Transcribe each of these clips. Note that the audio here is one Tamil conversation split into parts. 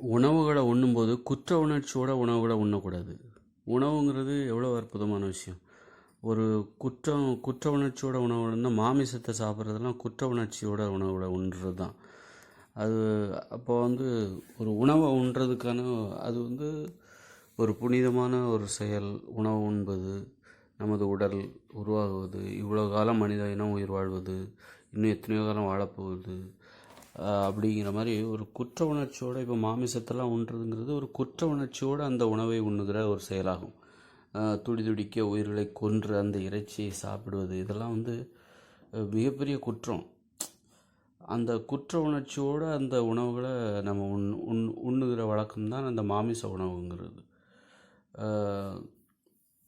உணவுகளை உண்ணும்போது குற்ற உணர்ச்சியோட உணவுகளை உண்ணக்கூடாது. உணவுங்கிறது எவ்வளோ அற்புதமான விஷயம். ஒரு குற்ற உணர்ச்சியோட உணவுன்னா மாமிசத்தை சாப்பிட்றதெல்லாம் குற்ற உணர்ச்சியோட உணவுகளை உண்றது தான். அது அப்போ ஒரு உணவை உண்றதுக்கான அது ஒரு புனிதமான ஒரு செயல். உணவு உண்பது, நமது உடல் உருவாகுவது, இவ்வளோ காலம் மனித இனம் உயிர் வாழ்வது, இன்னும் எத்தனையோ காலம் வாழப்போகுது அப்படிங்கிற மாதிரி ஒரு குற்ற உணர்ச்சியோடு இப்போ மாமிசத்தெல்லாம் உண்றதுங்கிறது ஒரு குற்ற உணர்ச்சியோடு அந்த உணவை உண்ணுகிற ஒரு செயலாகும். துடி துடிக்க உயிர்களை கொன்று அந்த இறைச்சியை சாப்பிடுவது இதெல்லாம் மிகப்பெரிய குற்றம். அந்த குற்ற உணர்ச்சியோடு அந்த உணவுகளை நம்ம உண்ணுகிற வழக்கம்தான் அந்த மாமிச உணவுங்கிறது.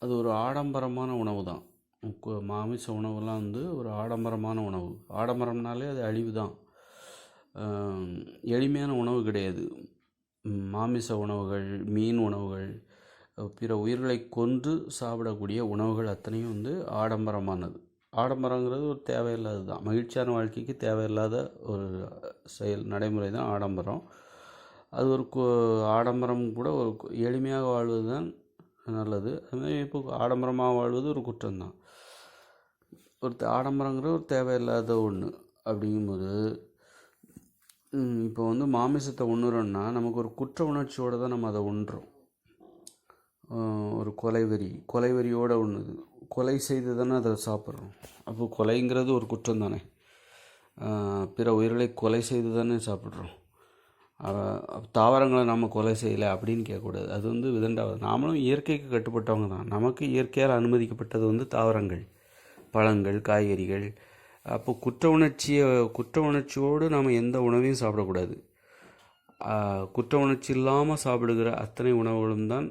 அது ஒரு ஆடம்பரமான உணவு தான். மாமிச உணவுலாம் ஒரு ஆடம்பரமான உணவு. ஆடம்பரம்னாலே அது அழிவு தான். எளிமையான உணவு கிடையாது. மாமிச உணவுகள், மீன் உணவுகள், பிற உயிர்களை கொன்று சாப்பிடக்கூடிய உணவுகள் அத்தனையும் ஆடம்பரமானது. ஆடம்பரங்கிறது ஒரு தேவையில்லாதது தான். மகிழ்ச்சியான வாழ்க்கைக்கு தேவையில்லாத ஒரு செயல் நடைமுறை தான் ஆடம்பரம். அது ஒரு ஆடம்பரம் கூட ஒரு எளிமையாக வாழ்வது தான் நல்லது. அதுமாதிரி இப்போ ஆடம்பரமாக வாழ்வது ஒரு குற்றம்தான். ஆடம்பரங்கிறது ஒரு தேவையில்லாத ஒன்று. அப்படிங்கும்போது இப்போ மாமிசத்தை உண்ணுறோன்னா நமக்கு ஒரு குற்ற உணர்ச்சியோடு தான் நம்ம அதை உண்றோம். ஒரு கொலைவெறியோடு உண்ணுது. கொலை செய்து தானே அதை சாப்பிட்றோம். அப்போ கொலைங்கிறது ஒரு குற்றம் தானே. பிற உயிர்களை கொலை செய்து தானே சாப்பிட்றோம். தாவரங்களை நம்ம கொலை செய்யலை அப்படின்னு கேட்கக்கூடாது. அது விதண்டாவது. நாமளும் இயற்கைக்கு கட்டுப்பட்டவங்க தான். நமக்கு இயற்கையால் அனுமதிக்கப்பட்டது தாவரங்கள், பழங்கள், காய்கறிகள். அப்போ குற்ற உணர்ச்சியோடு நாம் எந்த உணவையும் சாப்பிடக்கூடாது. குற்ற உணர்ச்சி இல்லாமல் சாப்பிடுகிற அத்தனை உணவுகளும் தான்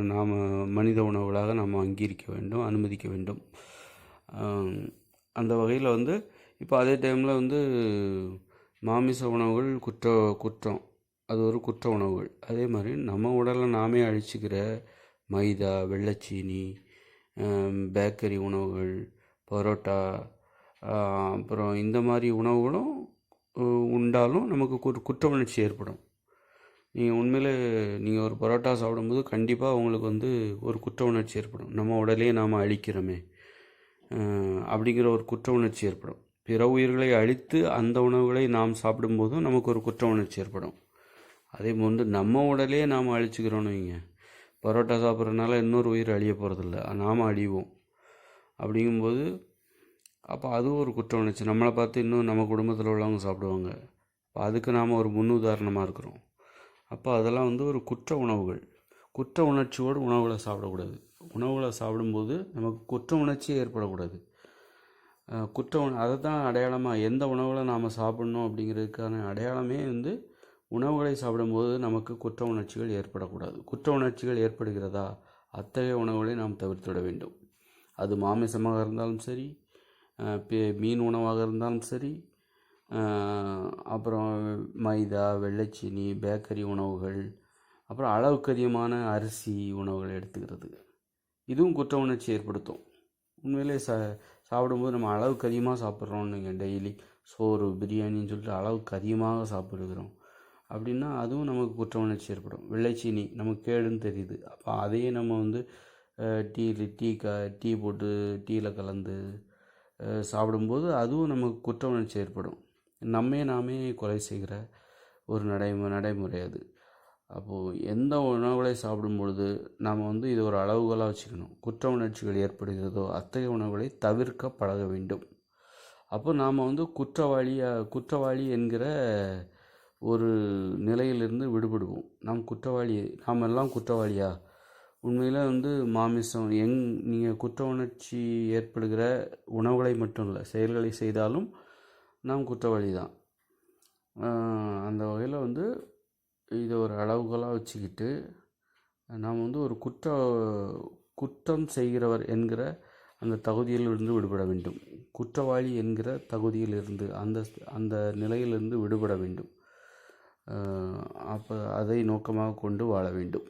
நாம் மனித உணவுகளாக நாம் அங்கீகரிக்க வேண்டும், அனுமதிக்க வேண்டும். அந்த வகையில் இப்போ அதே டைமில் மாமிச உணவுகள் குற்றம். அது ஒரு குற்ற உணவுகள். அதே மாதிரி நம்ம உடலை நாமே அழிச்சிக்கிற மைதா, வெள்ளைச்சீனி, பேக்கரி உணவுகள், பரோட்டா, அப்புறம் இந்த மாதிரி உணவுகளும் உண்டாலும் நமக்கு குற்ற உணர்ச்சி ஏற்படும். நீங்கள் ஒரு பரோட்டா சாப்பிடும்போது கண்டிப்பாக உங்களுக்கு ஒரு குற்ற உணர்ச்சி ஏற்படும். நம்ம உடலையே நாம் அழிக்கிறோமே அப்படிங்கிற ஒரு குற்ற உணர்ச்சி ஏற்படும். பிற உயிர்களை அழித்து அந்த உணவுகளை நாம் சாப்பிடும்போதும் நமக்கு ஒரு குற்ற உணர்ச்சி ஏற்படும். அதே போன்று நம்ம உடலையே நாம் அழிச்சுக்கிறோன்னு வைங்க. பரோட்டா சாப்பிட்றதுனால இன்னொரு உயிர் அழிய போகிறதில்ல, நாம் அழிவோம். அப்படிங்கும்போது அப்போ அதுவும் ஒரு குற்ற உணர்ச்சி. நம்மளை பார்த்து இன்னும் நம்ம குடும்பத்தில் உள்ளவங்க சாப்பிடுவாங்க. அப்போ அதுக்கு நாம் ஒரு முன்னுதாரணமாக இருக்கிறோம். அப்போ அதெல்லாம் ஒரு குற்ற உணவுகள். குற்ற உணர்ச்சியோடு உணவுகளை சாப்பிடக்கூடாது. உணவுகளை சாப்பிடும்போது நமக்கு குற்ற உணர்ச்சியே ஏற்படக்கூடாது. அதை தான் அடையாளமாக எந்த உணவுகளை நாம் சாப்பிட்ணும் அப்படிங்கிறதுக்கான அடையாளமே உணவுகளை சாப்பிடும்போது நமக்கு குற்ற உணர்ச்சிகள் ஏற்படக்கூடாது. குற்ற உணர்ச்சிகள் ஏற்படுகிறதா, அத்தகைய உணவுகளை நாம் தவிர்த்துவிட வேண்டும். அது மாமிசமாக இருந்தாலும் சரி, மீன் உணவாக இருந்தாலும் சரி, அப்புறம் மைதா, வெள்ளைச்சீனி, பேக்கரி உணவுகள், அப்புறம் அளவுக்கு அதிகமான அரிசி உணவுகளை எடுத்துக்கிறது, இதுவும் குற்ற உணர்ச்சி ஏற்படுத்தும். உண்மையிலே சாப்பிடும்போது நம்ம அளவுக்கு அதிகமாக சாப்பிட்றோன்னு டெய்லி சோறு, பிரியாணின்னு சொல்லிட்டு அளவுக்கு அதிகமாக சாப்பிடுகிறோம் அப்படின்னா அதுவும் நமக்கு குற்ற உணர்ச்சி ஏற்படும். வெள்ளைச்சீனி நமக்கு கேடுன்னு தெரியுது. அப்போ அதையே நம்ம டீ போட்டு டீயில் கலந்து சாப்பிடும்போது அதுவும் நமக்கு குற்ற உணர்ச்சி ஏற்படும். நாமே கொலை செய்கிற ஒரு நடைமுறை அது. அப்போது எந்த உணவுகளை சாப்பிடும் பொழுது நாம் இது ஒரு அளவுகோலாக வச்சுக்கணும். குற்ற உணர்ச்சிகள் ஏற்படுகிறதோ அத்தகைய உணவுகளை தவிர்க்க பழக வேண்டும். அப்போ நாம் குற்றவாளி என்கிற ஒரு நிலையிலிருந்து விடுபடுவோம். நாம் எல்லாம் குற்றவாளியா? உண்மையில் மாமிசம் நீங்கள் குற்ற உணர்ச்சி ஏற்படுகிற உணவுகளை மட்டும் இல்லை, செயல்களை செய்தாலும் நாம் குற்றவாளி தான். அந்த வகையில் இதை ஒரு அளவுகோலாக வச்சுக்கிட்டு நாம் ஒரு குற்றம் செய்கிறவர் என்கிற அந்த தகுதியிலிருந்து விடுபட வேண்டும். குற்றவாளி என்கிற தகுதியிலிருந்து அந்த நிலையிலிருந்து விடுபட வேண்டும். அப்போ அதை நோக்கமாக கொண்டு வாழ வேண்டும்.